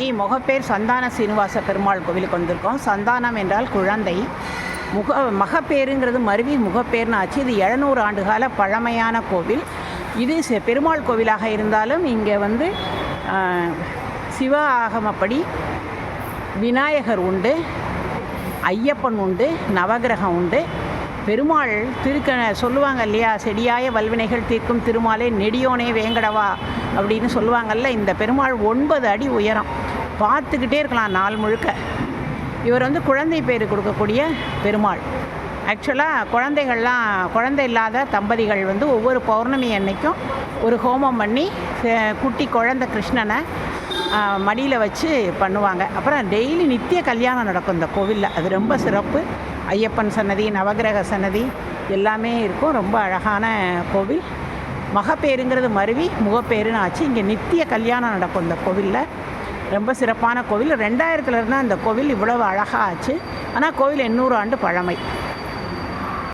இன்றைக்கி முகப்பேர் சந்தான சீனிவாச பெருமாள் கோவிலுக்கு வந்திருக்கோம். சந்தானம் என்றால் குழந்தை, மகப்பேருங்கிறது மருவி முகப்பேர்னு ஆச்சு. இது 700 ஆண்டுகால பழமையான கோவில். இது பெருமாள் கோவிலாக இருந்தாலும் இங்கே சிவ ஆகமப்படி விநாயகர் உண்டு, ஐயப்பன் உண்டு, நவகிரகம் உண்டு. பெருமாள் சொல்லுவாங்க இல்லையா, செடியாய வல்வினைகள் தீர்க்கும் திருமாலே நெடியோனே வேங்கடவா அப்படின்னு சொல்லுவாங்கல்ல. இந்த பெருமாள் 9 அடி உயரம், பார்த்துக்கிட்டே இருக்கலாம் நாள் முழுக்க. இவர் குழந்தை பேர் கொடுக்கக்கூடிய பெருமாள். ஆக்சுவலாக குழந்தை இல்லாத தம்பதிகள் ஒவ்வொரு பௌர்ணமி அன்னைக்கும் ஒரு ஹோமம் பண்ணி குட்டி குழந்தை கிருஷ்ணனை மடியில் வச்சு பண்ணுவாங்க. அப்புறம் டெய்லி நித்திய கல்யாணம் நடக்கும் இந்த கோவிலில். அது ரொம்ப சிறப்பு. ஐயப்பன் சன்னதி, நவகிரக சன்னதி எல்லாமே இருக்கும். ரொம்ப அழகான கோவில். மகப்பேருங்கிறது மருவி முகப்பேருன்னு ஆச்சு. இங்கே நித்திய கல்யாணம் நடக்கும் இந்த கோவிலில். ரொம்ப சிறப்பான கோவில். 2000 அந்த கோவில் இவ்வளவு அழகாக ஆச்சு. ஆனால் கோவில் 800 ஆண்டு பழமை.